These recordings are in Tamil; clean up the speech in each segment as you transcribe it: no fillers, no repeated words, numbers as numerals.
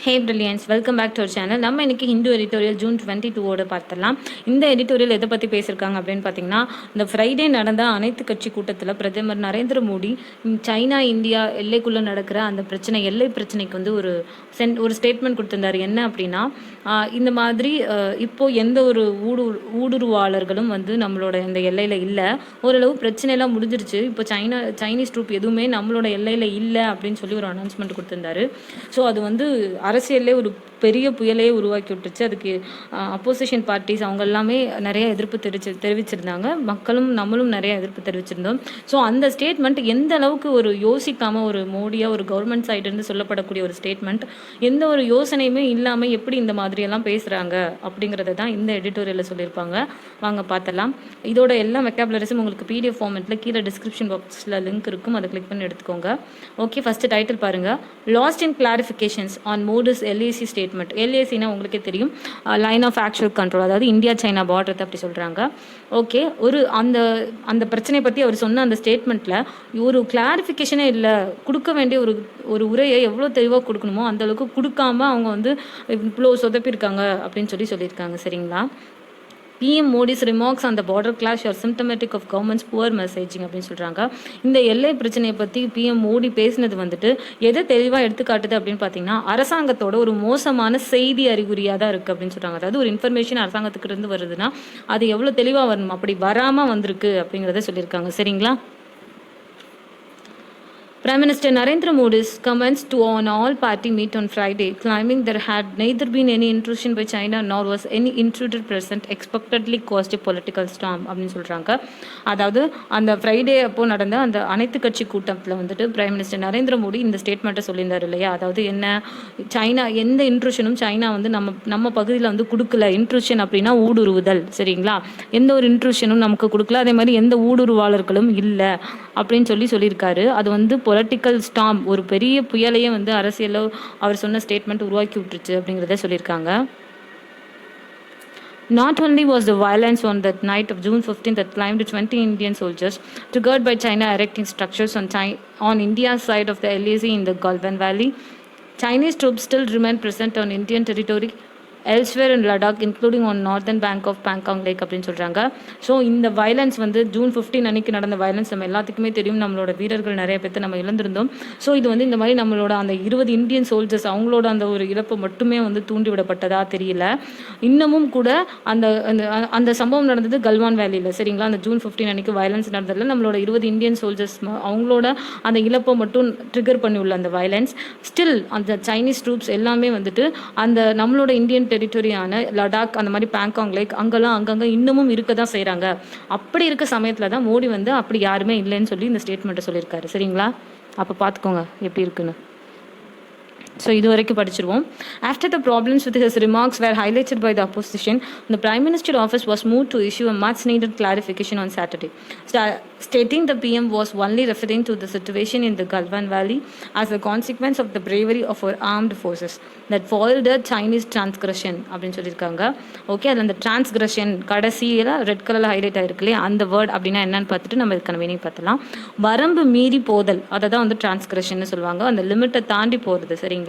Hey brilliants, welcome back to our channel. நம்ம இன்னைக்கு ஹிந்து எடிட்டோரியல் ஜூன் 22 பார்த்துடலாம். இந்த எடிட்டோரியல் எதை பற்றி பேசியிருக்காங்க அப்படின்னு பார்த்தீங்கன்னா, இந்த ஃப்ரைடே நடந்த அனைத்து கட்சி கூட்டத்தில் பிரதமர் நரேந்திர மோடி சைனா இந்தியா எல்லைக்குள்ளே நடக்கிற அந்த பிரச்சனை, எல்லை பிரச்சனைக்கு வந்து ஒரு ஸ்டேட்மெண்ட் கொடுத்திருந்தார். என்ன அப்படின்னா, இந்த மாதிரி இப்போது எந்த ஒரு ஊடுருவாளர்களும் வந்து நம்மளோட இந்த எல்லையில் இல்லை, ஓரளவு பிரச்சனையெல்லாம் முடிஞ்சிருச்சு, இப்போ சைனீஸ் ட்ரூப் எதுவுமே நம்மளோட எல்லையில் இல்லை அப்படின்னு சொல்லி ஒரு அனௌன்ஸ்மெண்ட் கொடுத்திருந்தாரு. ஸோ அது வந்து அரசியலே ஒரு பெரிய புயலையே உருவாக்கி விட்டுருச்சு. அதுக்கு அப்போசிஷன் பார்ட்டிஸ் அவங்க எல்லாமே நிறைய எதிர்ப்பு தெரிவிச்சிருந்தாங்க. நம்மளும் நிறைய எதிர்ப்பு தெரிவிச்சிருந்தோம். ஸோ அந்த ஸ்டேட்மெண்ட் எந்த அளவுக்கு ஒரு யோசிக்காமல் ஒரு மோடியாக ஒரு கவர்மெண்ட் சைடுன்னு சொல்லப்படக்கூடிய ஒரு ஸ்டேட்மெண்ட், எந்த ஒரு யோசனையுமே இல்லாமல் எப்படி இந்த மாதிரியெல்லாம் பேசுகிறாங்க அப்படிங்கிறத தான் இந்த எடிட்டோரியலில் சொல்லியிருப்பாங்க. வாங்க பார்த்தலாம். இதோட எல்லா வெக்காபுலரிஸும் உங்களுக்கு PDF ஃபார்மெட்டில் கீழே டிஸ்கிரிப்ஷன் பாக்ஸில் லிங்க் இருக்கும், அதை கிளிக் பண்ணி எடுத்துக்கோங்க. ஓகே, ஃபஸ்ட்டு டைட்டில் பாருங்கள். Last in clarifications on Modi's LAC statement. LACனா உங்களுக்கே தெரியும், லைன் ஆஃப் ஆக்சுவல் கண்ட்ரோல், அதாவது இந்தியா சைனா பார்டர் அப்படி சொல்கிறாங்க. ஓகே, அந்த பிரச்சனையை பற்றி அவர் சொன்ன அந்த ஸ்டேட்மெண்ட்டில் ஒரு கிளாரிஃபிகேஷனே இல்லை. கொடுக்க வேண்டிய ஒரு உரையை எவ்வளோ தெளிவாக கொடுக்கணுமோ அந்த அளவுக்கு கொடுக்காம அவங்க வந்து இவ்வளோ சொதப்பியிருக்காங்க அப்படின்னு சொல்லியிருக்காங்க. சரிங்களா? PM Modi's remarks on the border clash are symptomatic of government's poor messaging அப்படின்னு சொல்கிறாங்க. இந்த எல்லை பிரச்சனையை பற்றி PM மோடி பேசினது வந்துட்டு எதை தெளிவாக எடுத்துக்காட்டுது அப்படின்னு பார்த்தீங்கன்னா, அரசாங்கத்தோட ஒரு மோசமான செய்தி அறிகுறியாக தான் இருக்குது அப்படின்னு சொல்கிறாங்க. அதாவது ஒரு இன்ஃபர்மேஷன் அரசாங்கத்துக்கு இருந்து வருதுன்னா அது எவ்வளோ தெளிவாக வரணும், அப்படி வராமல் வந்திருக்கு அப்படிங்கிறத சொல்லியிருக்காங்க. சரிங்களா? Prime Minister Narendra Modi's comments to an all-party meet on Friday, claiming there had neither been any intrusion by China nor was any intruder present, expectedly caused a political storm அப்படின்னு சொல்கிறாங்க. அதாவது அந்த ஃப்ரைடே அப்போது நடந்த அந்த அனைத்து கட்சி கூட்டத்தில் வந்துட்டு பிரைம் மினிஸ்டர் நரேந்திர மோடி இந்த ஸ்டேட்மெண்ட்டை சொல்லியிருந்தார் இல்லையா? அதாவது என்ன, சைனா எந்த இன்ட்ரூஷனும் சைனா வந்து நம்ம பகுதியில் வந்து கொடுக்கல. இன்ட்ரூஷன் அப்படின்னா ஊடுருவுதல். சரிங்களா? எந்த ஒரு இன்ட்ரூஷனும் நமக்கு கொடுக்கல, அதே மாதிரி எந்த ஊடுருவாளர்களும் இல்லை அப்படின்னு சொல்லியிருக்காரு. அது வந்து பொலிட்டிக்கல் ஸ்டார்ம், ஒரு பெரிய புயலையே வந்து அரசியலில் அவர் சொன்ன ஸ்டேட்மெண்ட் உருவாக்கி விட்டுருச்சு அப்படிங்கிறத சொல்லியிருக்காங்க. Not only was the violence on that night of June 15 that claimed 20 Indian soldiers, triggered by China erecting structures on India's side of the LAC in the Galwan Valley, Chinese troops still remain present on Indian territory elsewhere in Ladakh, including on northern bank of Pangong Lake அப்படின்னு சொல்கிறாங்க. ஸோ இந்த வயலன்ஸ் வந்து ஜூன் 15 அன்னைக்கு நடந்த வயலன்ஸ் நம்ம எல்லாத்துக்குமே தெரியும். நம்மளோட வீரர்கள் நிறைய பேர்த்து நம்ம இழந்திருந்தோம். ஸோ இது வந்து இந்த மாதிரி நம்மளோட அந்த 20 இந்தியன் சோல்ஜர்ஸ் அவங்களோட அந்த ஒரு இழப்பு மட்டுமே வந்து தூண்டிவிடப்பட்டதா தெரியல. இன்னமும் கூட அந்த சம்பவம் நடந்தது கல்வான் வேலியில். சரிங்களா? அந்த ஜூன் 15 அன்னைக்கு வயலன்ஸ் நடந்ததில் நம்மளோட 20 இந்தியன் சோல்ஜர்ஸ் அவங்களோட அந்த இழப்பை மட்டும் ட்ரிகர் பண்ணி உள்ள அந்த வயலன்ஸ் ஸ்டில் அந்த சைனீஸ் ட்ரூப்ஸ் எல்லாமே வந்துட்டு அந்த நம்மளோட இந்தியன் டெரிட்டரியான லடாக், அந்த மாதிரி பேங்காங் லேக் அங்கங்கே இன்னமும் இருக்க தான் செய்கிறாங்க. அப்படி இருக்க சமயத்தில் தான் மோடி வந்து அப்படி யாருமே இல்லைன்னு சொல்லி இந்த ஸ்டேட்மெண்ட்டை சொல்லியிருக்காரு. சரிங்களா? அப்போ பார்த்துக்கோங்க எப்படி இருக்குன்னு. ஸோ இது வரைக்கும் படிச்சிருவோம். After the problems with his remarks were highlighted by the opposition, the Prime Minister office was moved to issue a much needed clarification on Saturday, stating the PM was only referring to the situation in the Galwan Valley as a consequence of the bravery of our armed forces that foiled a Chinese transgression அப்படின்னு சொல்லியிருக்காங்க. ஓகே, அதில் அந்த டிரான்ஸ்கிரஷன் கடைசியில் ரெட் கலரில் ஹைலைட் ஆகிருக்குல்லே, அந்த வேர்ட் அப்படின்னா என்னன்னு பார்த்துட்டு நம்ம இதுக்கான மீனிங் பார்த்தலாம். வரம்பு மீறி போதல், அதை தான் வந்து டிரான்ஸ்கிரஷன் சொல்லுவாங்க. அந்த லிமிட்டை தாண்டி போகிறது. சரிங்களா?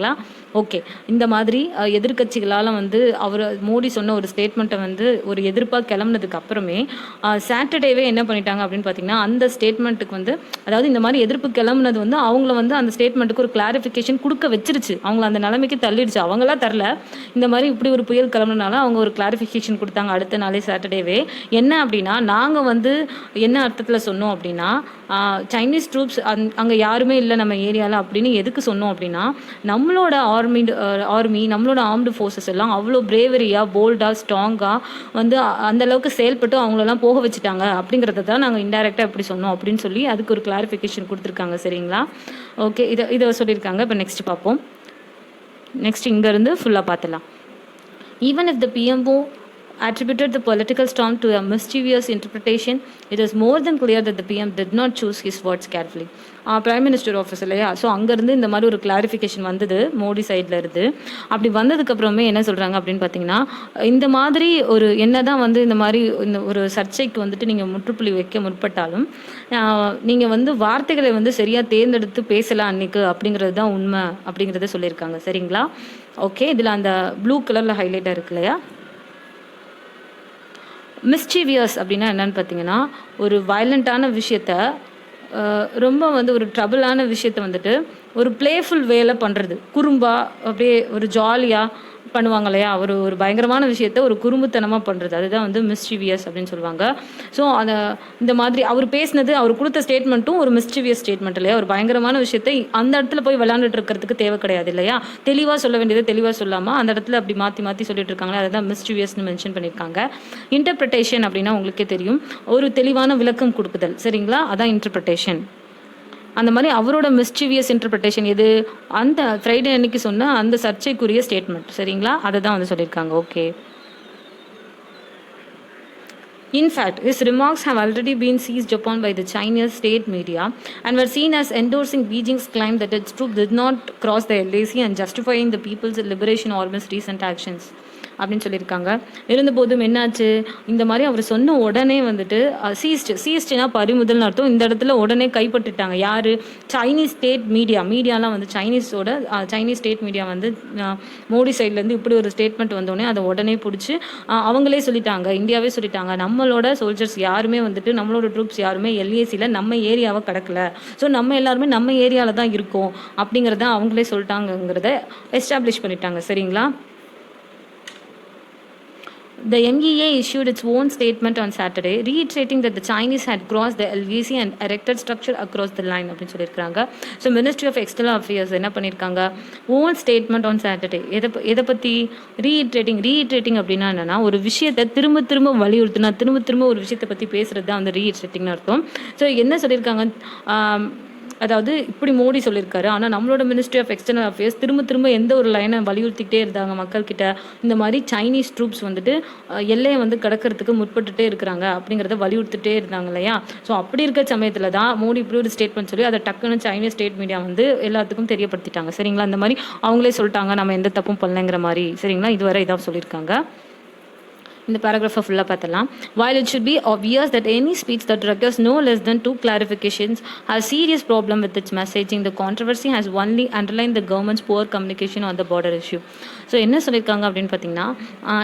ஓகே, இந்த மாதிரி எதிர்கட்சிகளால் வந்து மோடி சொன்ன ஒரு ஸ்டேட்மெண்ட்டை வந்து ஒரு எதிர்ப்பாக கிளம்புனதுக்கு அப்புறமே சாட்டர்டேவே என்ன பண்ணிட்டாங்க அப்படின்னு பார்த்தீங்கன்னா, அந்த ஸ்டேட்மெண்ட்டுக்கு வந்து அதாவது இந்த மாதிரி எதிர்ப்பு கிளம்புனது வந்து அவங்கள வந்து அந்த ஸ்டேட்மெண்ட்டுக்கு ஒரு கிளாரிஃபிகேஷன் கொடுக்க வச்சிருச்சு. அவங்கள அந்த நிலைமைக்கு தள்ளிடுச்சு. அவங்களாம் தரல, இந்த மாதிரி இப்படி ஒரு புயல் கிளம்புனால அவங்க ஒரு கிளாரிஃபிகேஷன் கொடுத்தாங்க அடுத்த நாளே சாட்டர்டேவே. என்ன அப்படின்னா, நாங்கள் வந்து என்ன அர்த்தத்தில் சொன்னோம் அப்படின்னா, சைனீஸ் ட்ரூப்ஸ் அங்கே யாருமே இல்லை நம்ம ஏரியாவில் அப்படின்னு எதுக்கு சொன்னோம் அப்படின்னா, நம்மளோட ஆர்மி நம்மளோட ஆர்ம்டு ஃபோர்ஸஸ் எல்லாம் அவ்வளோ பிரேவரியாக போல்டாக ஸ்ட்ராங்காக வந்து அந்தளவுக்கு செயல்பட்டு அவங்களெல்லாம் போக வச்சுட்டாங்க அப்படிங்கிறத தான் நாங்கள் இன்டைரக்டாக எப்படி சொன்னோம் அப்படின்னு சொல்லி அதுக்கு ஒரு கிளாரிஃபிகேஷன் கொடுத்துருக்காங்க. சரிங்களா? ஓகே, இதை சொல்லியிருக்காங்க. இப்போ நெக்ஸ்ட் பார்ப்போம். நெக்ஸ்ட் இங்கேருந்து ஃபுல்லாக பார்த்துலாம். Even if the PMO attributed the political storm to a mischievous interpretation, it is more than clear that the PM did not choose his words carefully. Prime minister office இல்லையா, ஸோ அங்கேருந்து இந்த மாதிரி ஒரு கிளாரிஃபிகேஷன் வந்தது மோடி சைடில் இருந்து. அப்படி வந்ததுக்கப்புறமே என்ன சொல்கிறாங்க அப்படின்னு பார்த்தீங்கன்னா, இந்த மாதிரி ஒரு என்ன தான் வந்து இந்த மாதிரி இந்த ஒரு சர்ச்சைக்கு வந்துட்டு நீங்கள் முற்றுப்புள்ளி வைக்க முற்பட்டாலும் நீங்கள் வந்து வார்த்தைகளை வந்து சரியாக தேர்ந்தெடுத்து பேசலாம் அன்றைக்கு அப்படிங்கிறது தான் உண்மை அப்படிங்கிறத சொல்லியிருக்காங்க. சரிங்களா? ஓகே, இதில் அந்த ப்ளூ கலரில் ஹைலைட்டாக இருக்கு இல்லையா, மிஸ்சீவியஸ் அப்படின்னா என்னன்னு பார்த்தீங்கன்னா, ஒரு வயலண்ட்டான விஷயத்த ரொம்ப வந்து ஒரு ட்ரபிளான விஷயத்த வந்துட்டு ஒரு பிளேஃபுல் வேல பண்ணுறது, குறும்பா அப்படியே ஒரு ஜாலியாக பண்ணுவாங்க இல்லையா, ஒரு பயங்கரமான விஷயத்த ஒரு குறும்புத்தனமாக பண்ணுறது, அதுதான் வந்து மிஸ்சீவியஸ் அப்படின்னு சொல்லுவாங்க. ஸோ அதை இந்த மாதிரி அவர் பேசினது, அவர் கொடுத்த ஸ்டேட்மெண்ட்டும் ஒரு மிஸ்சீவியஸ் ஸ்டேட்மெண்ட் இல்லையா, ஒரு பயங்கரமான விஷயத்தை அந்த இடத்துல போய் விளாண்டுட்டு இருக்கிறதுக்கு தேவை கிடையாது இல்லையா, தெளிவாக சொல்ல வேண்டியதை தெளிவாக சொல்லாமல் அந்த இடத்துல அப்படி மாற்றி மாற்றி சொல்லிட்டு இருக்காங்களே, அதை தான் மிஸ்சீவியஸ்னு மென்ஷன் பண்ணியிருக்காங்க. இன்டர்பிரிட்டேஷன் அப்படின்னா உங்களுக்கே தெரியும், ஒரு தெளிவான விளக்கம் கொடுக்குதல். சரிங்களா? அதான் இன்டர்பிரிட்டேஷன். அந்த மாதிரி அவரோட மிஸ்சீவியஸ் இன்டர்பிரிட்டேஷன் எது, அந்த ஃப்ரைடே அன்னைக்கு சொன்ன அந்த சர்ச்சைக்குரிய ஸ்டேட்மெண்ட். சரிங்களா? அதை தான் வந்து சொல்லியிருக்காங்க. Okay. In fact, his remarks have already been seized upon by the Chinese state media and were seen as endorsing Beijing's claim that its troops did not cross the LAC and justifying the People's Liberation Army's recent actions. அப்படின்னு சொல்லியிருக்காங்க. இருந்தபோதும் என்னாச்சு, இந்த மாதிரி அவர் சொன்ன உடனே வந்துட்டு சீஸ்ட்னா பறிமுதல்னு அர்த்தம். இந்த இடத்துல உடனே கைப்பற்றிட்டாங்க. யார்? சைனீஸ் ஸ்டேட் மீடியாலாம் வந்து சைனீஸ் ஸ்டேட் மீடியா வந்து மோடி சைட்லேருந்து இப்படி ஒரு ஸ்டேட்மெண்ட் வந்தோடனே அதை உடனே பிடிச்சி அவங்களே சொல்லிட்டாங்க, இந்தியாவே சொல்லிட்டாங்க, நம்மளோட சோல்ஜர்ஸ் யாருமே வந்துட்டு நம்மளோட ட்ரூப்ஸ் யாருமே எல்ஏசியில் நம்ம ஏரியாவை கடக்கல, ஸோ நம்ம எல்லாருமே நம்ம ஏரியாவில் தான் இருக்கோம் அப்படிங்கிறத அவங்களே சொல்லிட்டாங்கங்கிறத எஸ்டாப்ளிஷ் பண்ணிட்டாங்க. சரிங்களா? The MEA issued its own statement on Saturday, reiterating that the Chinese had crossed the LAC and erected structure across the line அப்படின்னு சொல்லியிருக்காங்க. So ministry of external affairs என்ன பண்ணியிருக்காங்க, ஓன் ஸ்டேட்மெண்ட் ஆன் சாட்டர்டே. எதை பற்றி? ரீஇட்ரேட்டிங் அப்படின்னா என்னென்னா, ஒரு விஷயத்தை திரும்ப வலியுறுத்தினா, திரும்ப ஒரு விஷயத்தை பற்றி பேசுகிறது தான் வந்து ரீஇட்ரேட்டிங்னு அர்த்தம். ஸோ என்ன சொல்லியிருக்காங்க, அதாவது இப்படி மோடி சொல்லியிருக்காரு, ஆனால் நம்மளோட மினிஸ்ட்ரி ஆஃப் எக்ஸ்டர்னல் அஃபேர்ஸ் திரும்ப எந்த ஒரு லைனை வலியுறுத்திக்கிட்டே இருந்தாங்க மக்கள்கிட்ட, இந்த மாதிரி சைனீஸ் ட்ரூப்ஸ் வந்துட்டு எல்லையை வந்து கடக்கிறதுக்கு முற்பட்டுட்டே இருக்கிறாங்க அப்படிங்கிறத வலியுறுத்திட்டே இருந்தாங்க இல்லையா. ஸோ அப்படி இருக்க சமயத்தில் தான் மோடி இப்படி ஒரு ஸ்டேட்மெண்ட் சொல்லி அதை டக்குன்னு சைனீஸ் ஸ்டேட் மீடியா வந்து எல்லாத்துக்கும் தெரியப்படுத்திட்டாங்க. சரிங்களா? இந்த மாதிரி அவங்களே சொல்லிட்டாங்க, நம்ம எந்த தப்பும் பண்ணலைங்கிற மாதிரி. சரிங்களா? இதுவரை இதாக சொல்லியிருக்காங்க. இந்த பேராகிராஃபை ஃபுல்லாக பார்த்தலாம். While it should be obvious that any speech that requires no less than 2 clarifications has serious problem with its messaging, the controversy has only underlined the government's poor communication on the border issue. So என்ன சொல்லியிருக்காங்க அப்படின்னு பார்த்தீங்கன்னா,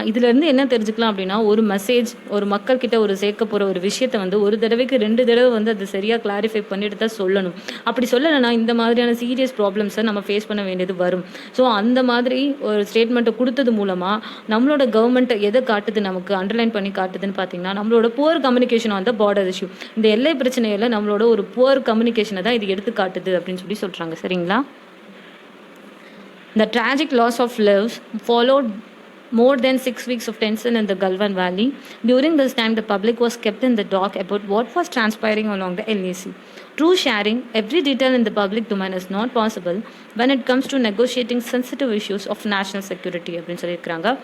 இதுலேருந்து என்ன தெரிஞ்சுக்கலாம் அப்படின்னா, ஒரு மெசேஜ் ஒரு மக்கள்கிட்ட ஒரு சேர்க்க போகிற ஒரு விஷயத்தை வந்து ஒரு தடவைக்கு 2 தடவை வந்து அது சரியாக கிளாரிஃபை பண்ணிட்டு தான் சொல்லணும். அப்படி சொல்லலைன்னா இந்த மாதிரியான சீரியஸ் ப்ராப்ளம்ஸை நம்ம ஃபேஸ் பண்ண வேண்டியது வரும். ஸோ அந்த மாதிரி ஒரு ஸ்டேட்மெண்ட்டை கொடுத்தது மூலமாக நம்மளோட கவர்மெண்ட்டை எதை காட்டுது, நமக்கு அண்டர்லைன் பண்ணி காட்டுதுன்னு பார்த்தீங்கன்னா, நம்மளோட poor communication on the border issue. இந்த எல்லை பிரச்சனையில் நம்மளோட ஒரு புவர் கம்யூனிகேஷனை தான் இது எடுத்து காட்டுது அப்படின்னு சொல்லி சொல்கிறாங்க. சரிங்களா? The tragic loss of lives followed more than 6 weeks of tension in the Galvan Valley. During this time, the public was kept in the dark about what was transpiring along the LAC. True sharing every detail in the public domain is not possible when it comes to negotiating sensitive issues of national security அப்படின்னு சொல்லியிருக்கிறாங்க.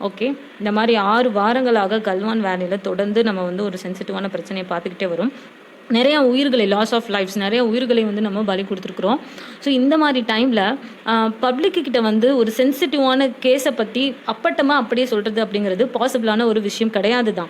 ஓகே, இந்த மாதிரி 6 வாரங்களாக கல்வான் வேலியில் தொடர்ந்து நம்ம வந்து ஒரு சென்சிட்டிவான பிரச்சனையை பார்த்துக்கிட்டே வரும். நிறையா உயிர்களை, லாஸ் ஆஃப் லைஃப்ஸ், நிறைய உயிர்களை வந்து நம்ம பலி கொடுத்துருக்குறோம். ஸோ இந்த மாதிரி டைமில் பப்ளிக்கிட்ட வந்து ஒரு சென்சிட்டிவான கேஸை பற்றி அப்பட்டமாக அப்படியே சொல்கிறது அப்படிங்கிறது பாசிபிளான ஒரு விஷயம் கிடையாது தான்.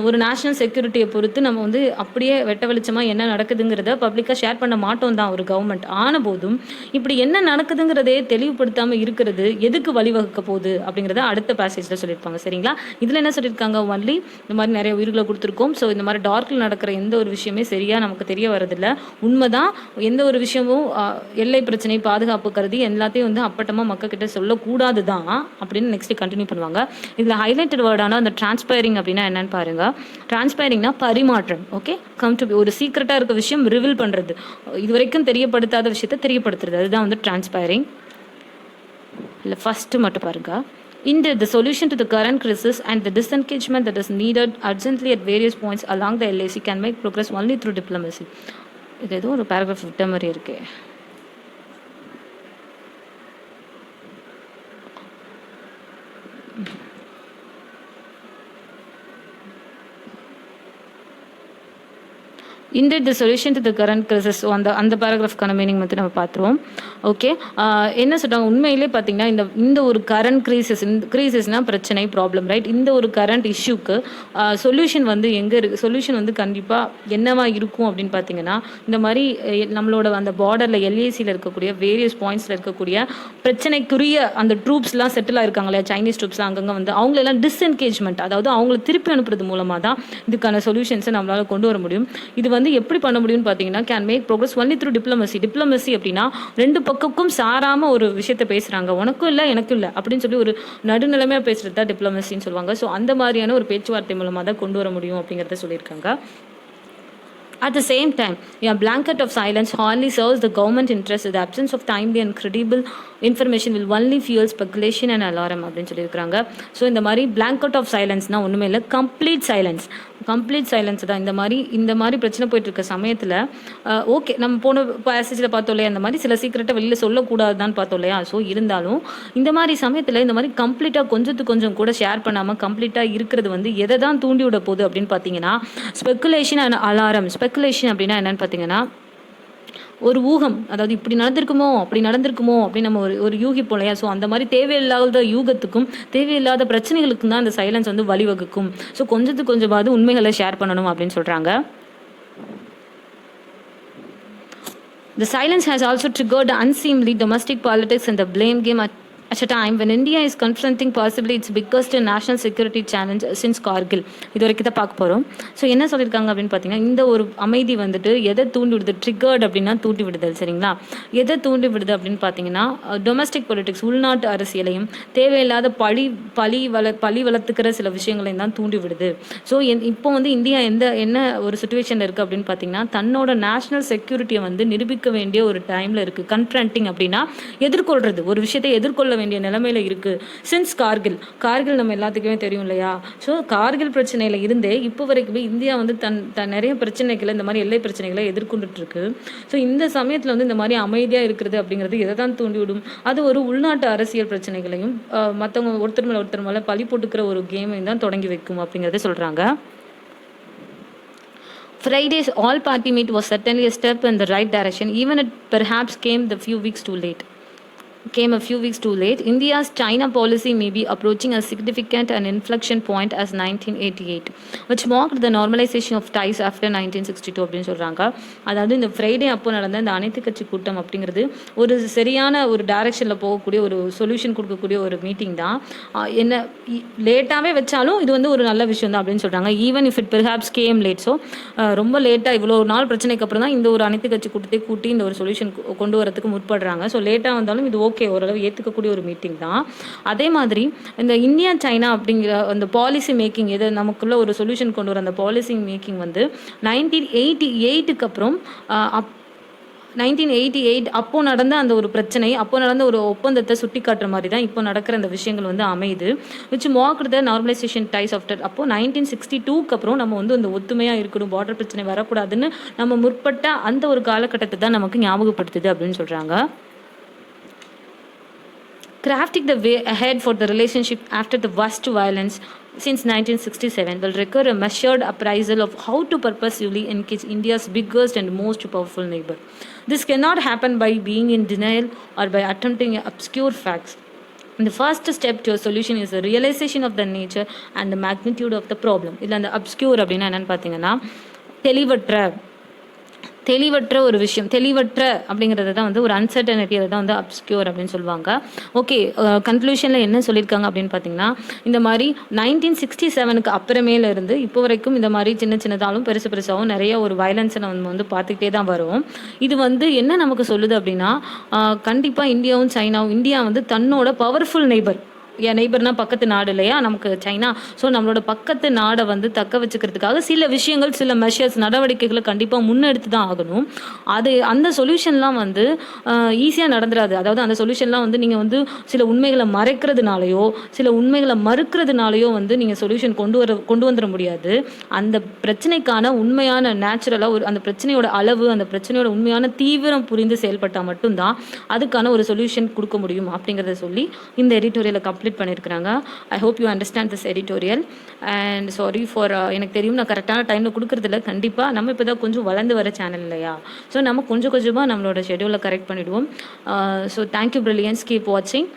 ஒரு நேஷ்னல் செக்யூரிட்டியை பொறுத்து நம்ம வந்து அப்படியே வெட்ட வெளிச்சமாக என்ன நடக்குதுங்கிறத பப்ளிக்காக ஷேர் பண்ண மாட்டோம் தான் ஒரு கவர்மெண்ட். ஆன போதும் இப்படி என்ன நடக்குதுங்கிறதே தெளிவுபடுத்தாமல் இருக்கிறது எதுக்கு வழிவகுக்க போகுது அப்படிங்கிறத அடுத்த பேசேஜில் சொல்லியிருப்பாங்க. சரிங்களா? இதில் என்ன சொல்லியிருக்காங்க, ஒன்லி இந்த மாதிரி நிறைய உயிர்களை கொடுத்துருக்கோம். ஸோ இந்த மாதிரி டார்க்கில் நடக்கிற எந்த ஒரு விஷயமே சரியாக நமக்கு தெரிய வரதில்லை. உண்மைதான், எந்த ஒரு விஷயமும் எல்லை பிரச்சனை, பாதுகாப்பு கருதி எல்லாத்தையும் வந்து அப்பட்டமாக மக்கள்கிட்ட சொல்லக்கூடாது தான் அப்படின்னு நெக்ஸ்ட் கண்டினியூ பண்ணுவாங்க. இதில் ஹைலைட்டட் வேர்டான அந்த டிரான்ஸ்பைரிங் அப்படின்னா என்னன்னு பாருங்க. டிரான்ஸ்பைரிங்னா பரிமாற்றம். ஓகே, கம் டு ஒரு சீக்ரெட்டாக இருக்க விஷயம் ரிவீல் பண்ணுறது, இது வரைக்கும் தெரியப்படுத்தாத விஷயத்தை தெரியப்படுத்துறது, அதுதான் வந்து டிரான்ஸ்பைரிங். இல்லை ஃபஸ்ட்டு மட்டும் பாருங்க. Indeed, the solution to the current crisis and the disengagement that is needed urgently at various points along the LAC can make progress only through diplomacy. இது ஏதோ ஒரு பேராகிராஃப் விட்ட மாதிரி இருக்கு. Indeed, the solution to the current crisis, so அந்த பேராகிராஃப்கான மீனிங் வந்து நம்ம பார்த்துருவோம். ஓகே, என்ன சொல்கிறாங்க, உண்மையிலே பார்த்தீங்கன்னா இந்த ஒரு கரண்ட் கிரீசஸ்னால் பிரச்சனை, ப்ராப்ளம், ரைட்? இந்த ஒரு கரண்ட் இஷ்யூக்கு சொல்யூஷன் வந்து எங்கே இருக்குது? சொல்யூஷன் வந்து கண்டிப்பாக என்னவா இருக்கும் அப்படின்னு பார்த்தீங்கன்னா, இந்த மாதிரி நம்மளோட அந்த பார்டரில் எல்ஏசியில் இருக்கக்கூடிய வேரியஸ் பாயிண்ட்ஸில் இருக்கக்கூடிய பிரச்சனைக்குரிய அந்த ட்ரூப்ஸ்லாம் செட்டில் ஆயிருக்காங்க இல்லையா, சைனீஸ் ட்ரூப்ஸ்லாம் அங்கங்கே வந்து அவங்களெல்லாம் டிஸ்என்கேஜ்மெண்ட், அதாவது அவங்கள திருப்பி அனுப்புறது மூலமாக தான் இதுக்கான சொல்யூஷன்ஸை நம்மளால் கொண்டு வர முடியும். இது வந்து எப்படி பண்ண முடியும்னு பார்த்தீங்கன்னா, can make progress only through diplomacy அப்படின்னா ரெண்டு பக்கமும் சாராமல் ஒரு விஷயத்தை பேசுகிறாங்க, உனக்கும் இல்லை எனக்கும் இல்லை அப்படின்னு சொல்லி ஒரு நடுநிலைமையாக பேசுகிறது தான் டிப்ளமசின்னு சொல்லுவாங்க. ஸோ அந்த மாதிரியான ஒரு பேச்சுவார்த்தை மூலமாக தான் கொண்டு வர முடியும் அப்படிங்கிறத சொல்லியிருக்காங்க. At the same time, a blanket of silence hardly serves the government interest. The absence of timely and credible information will only fuel speculation and alarm அப்படின்னு சொல்லியிருக்காங்க. ஸோ இந்த மாதிரி blanket of silenceனால் ஒன்றுமே இல்லை, கம்ப்ளீட் சைலன்ஸ் தான். இந்த மாதிரி பிரச்சனை போயிட்டு இருக்க சமயத்தில் ஓகே, நம்ம போன பேசேஜில் பார்த்தோம் இல்லையா, இந்த மாதிரி சில சீக்கிரட்டை வெளியில் சொல்லக்கூடாதுதான் பார்த்தோம் இல்லையா. ஸோ இருந்தாலும் இந்த மாதிரி சமயத்தில் இந்த மாதிரி கம்ப்ளீட்டாக கொஞ்சம் கூட ஷேர் பண்ணாமல் கம்ப்ளீட்டாக இருக்கிறது வந்து எதை தான் தூண்டி விட போகுது அப்படின்னு பார்த்தீங்கன்னா, ஸ்பெக்குலேஷன் அண்ட் அலாரம். ஸ்பெக்குலேஷன் அப்படின்னா என்னன்னு பார்த்தீங்கன்னா, ஒரு ஊகம், அதாவது இப்படி நடந்திருக்குமோ அப்படின்னு நம்ம ஒரு யூகிப்போம் இல்லையா. ஸோ அந்த மாதிரி தேவையில்லாத யூகத்துக்கும் தேவையில்லாத பிரச்சனைகளுக்கும் தான் இந்த சைலன்ஸ் வந்து வழிவகுக்கும். ஸோ கொஞ்சமாவது உண்மைகளை ஷேர் பண்ணணும் அப்படின்னு சொல்கிறாங்க. The silence has also triggered unseemly domestic politics and the blame game at a time when India is confronting possibly its biggest national security challenge since Kargil. இது வரைக்கும் தான் பார்க்க போகிறோம். ஸோ என்ன சொல்லியிருக்காங்க அப்படின்னு பார்த்தீங்கன்னா, இந்த ஒரு அமைதி வந்துட்டு எதை தூண்டி விடுது? ட்ரிகர்ட் அப்படின்னா தூண்டி விடுதல், சரிங்களா? எதை தூண்டி விடுது அப்படின்னு பார்த்தீங்கன்னா, டொமஸ்டிக் பொலிட்டிக்ஸ், உள்நாட்டு அரசியலையும் தேவையில்லாத பழி வளர்த்துக்கிற சில விஷயங்களையும் தான் தூண்டி விடுது. ஸோ இப்போ வந்து இந்தியா என்ன ஒரு சுச்சுவேஷனில் இருக்குது அப்படின்னு பார்த்தீங்கன்னா, தன்னோட நேஷனல் செக்யூரிட்டியை வந்து நிரூபிக்க வேண்டிய ஒரு டைமில் இருக்குது. கன்ஃபரண்டிங் அப்படின்னா எதிர்கொள்கிறது, ஒரு விஷயத்தை எதிர்கொள்ள வேண்டிய நிலைமையில இருக்கு. சின்ஸ் கார்கில் நம்ம எல்லாத்துக்குமே தெரியும் இல்லையா. ஸோ கார்கில் பிரச்சனையில இருந்தே இப்போ வரைக்குமே இந்தியா வந்து தன் நிறைய பிரச்சனைகளை, இந்த மாதிரி எல்லை பிரச்சனைகளை எதிர்கொண்டுட்டு இருக்கு. ஸோ இந்த சமயத்தில் வந்து இந்த மாதிரி அமைதியாக இருக்கிறது அப்படிங்கிறது எதை தான் தூண்டிவிடும்? அது ஒரு உள்நாட்டு அரசியல் பிரச்சனைகளையும் மற்றவங்க ஒருத்தர் மேலே பழி போட்டுக்கிற ஒரு கேமையும் தான் தொடங்கி வைக்கும் அப்படிங்கிறத சொல்றாங்க. Friday's all-party meet was certainly a step in the right direction, even it perhaps came a few weeks too late. India's China policy may be approaching a significant and inflection point as 1988, which marked the normalization of ties after 1962 அப்படின்னு சொல்கிறாங்க. அதாவது இந்த ஃப்ரைடே அப்போ நடந்த இந்த அனைத்து கட்சி கூட்டம் அப்படிங்கிறது ஒரு சரியான ஒரு டைரக்ஷனில் போகக்கூடிய ஒரு சொல்யூஷன் கொடுக்கக்கூடிய ஒரு மீட்டிங் தான். என்ன லேட்டாகவே வச்சாலும் இது வந்து ஒரு நல்ல விஷயம் தான் அப்படின்னு சொல்கிறாங்க. Even if it perhaps game late. So ரொம்ப லேட்டாக இவ்வளோ நாள் பிரச்சனைக்கு அப்புறம் தான் இந்த ஒரு அனைத்து கட்சி கூட்டத்தை கூட்டி இந்த ஒரு சொல்யூஷன் கொண்டு வரதுக்கு முற்படுறாங்க. ஸோ லேட்டாக வந்தாலும் இது ஓகே, ஓரளவு ஏற்றுக்கக்கூடிய ஒரு மீட்டிங் தான். அதே மாதிரி இந்த இந்தியா சைனா அப்படிங்கிற அந்த பாலிசி மேக்கிங், எது நமக்குள்ள ஒரு சொல்யூஷன் கொண்டு வர அந்த பாலிசி மேக்கிங் வந்து 1988 அப்புறம் 1988 அப்போ நடந்த அந்த ஒரு பிரச்சனை, அப்போ நடந்த ஒரு ஒப்பந்தத்தை சுட்டி காட்டுற மாதிரி தான் இப்போ நடக்கிற அந்த விஷயங்கள் வந்து அமையுது. Which marked the normalisation ties after. அப்போ 1962க்கு அப்புறம் நம்ம வந்து அந்த ஒத்துமையாக இருக்கணும், பார்டர் பிரச்சனை வரக்கூடாதுன்னு நம்ம முற்பட்ட அந்த ஒரு காலகட்டத்தை தான் நமக்கு ஞாபகப்படுத்துது அப்படின்னு சொல்கிறாங்க. Crafting the way ahead for the relationship after the worst violence since 1967 will require a measured appraisal of how to purposefully engage India's biggest and most powerful neighbor. This cannot happen by being in denial or by attempting obscure facts. And the first step to a solution is the realization of the nature and the magnitude of the problem. இல்லை அந்த obscure அப்படின்னா என்னன்னு பார்த்தீங்கன்னா, தெளிவற்ற ஒரு விஷயம், தெளிவற்ற அப்படிங்கிறது தான் வந்து ஒரு அன்சர்டனிட்டி, அதை தான் வந்து அப்ஸ்க்யூர் அப்படின்னு சொல்லுவாங்க. ஓகே, கன்க்ளூஷனில் என்ன சொல்லியிருக்காங்க அப்படின்னு பார்த்தீங்கன்னா, இந்த மாதிரி 1967க்கு அப்புறமேல இருந்து இப்போ வரைக்கும் இந்த மாதிரி சின்னதாலும் பெருசாகவும் நிறைய ஒரு வயலன்ஸை நம்ம வந்து பார்த்துக்கிட்டே தான் வரும். இது வந்து என்ன நமக்கு சொல்லுது அப்படின்னா, கண்டிப்பாக இந்தியாவும் சைனாவும், இந்தியா வந்து தன்னோட பவர்ஃபுல் நெய்பர்னா பக்கத்து நாடு இல்லையா நமக்கு சைனா. ஸோ நம்மளோட பக்கத்து நாடை வந்து தக்க வச்சுக்கிறதுக்காக சில விஷயங்கள், சில மெஷர்ஸ், நடவடிக்கைகளை கண்டிப்பாக முன்னெடுத்து தான் ஆகணும். அந்த சொல்யூஷன்லாம் வந்து ஈஸியாக நடந்துடாது. அதாவது அந்த சொல்யூஷன்லாம் வந்து நீங்கள் வந்து சில உண்மைகளை மறைக்கிறதுனாலையோ சில உண்மைகளை மறுக்கிறதுனாலையோ வந்து நீங்கள் சொல்யூஷன் கொண்டு வந்துட முடியாது. அந்த பிரச்சனைக்கான உண்மையான நேச்சுரலாக அந்த பிரச்சனையோட அளவு, அந்த பிரச்சனையோட உண்மையான தீவிரம் புரிந்து செயல்பட்டால் மட்டும்தான் அதுக்கான ஒரு சொல்யூஷன் கொடுக்க முடியும் அப்படிங்கிறத சொல்லி இந்த எடிட்டோரியலை கம்ப்ளீட் பண்ணியிருக்கிறாங்க. I hope you understand this editorial and sorry for எனக்கு தெரியும் நான் கரெக்டான டைமில் கொடுக்குறதில்ல. கண்டிப்பாக நம்ம இப்போ தான் கொஞ்சம் வளர்ந்து வர சேனல் இல்லையா, ஸோ நம்ம கொஞ்சம் கொஞ்சமாக நம்மளோட ஷெடியூலை கரெக்ட் பண்ணிவிடுவோம். ஸோ தேங்க்யூ பிரில்லியன்ஸ், கீப் வாட்சிங்.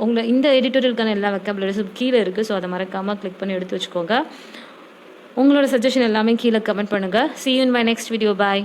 உங்களை இந்த எடிட்டோரியலுக்கான எல்லா வெக்கபுலரிஸும் கீழே இருக்குது, ஸோ அதை மறக்காமல் கிளிக் பண்ணி எடுத்து வச்சுக்கோங்க. உங்களோட சஜஷன் எல்லாமே கீழே கமெண்ட் பண்ணுங்கள். See you in my next video. Bye.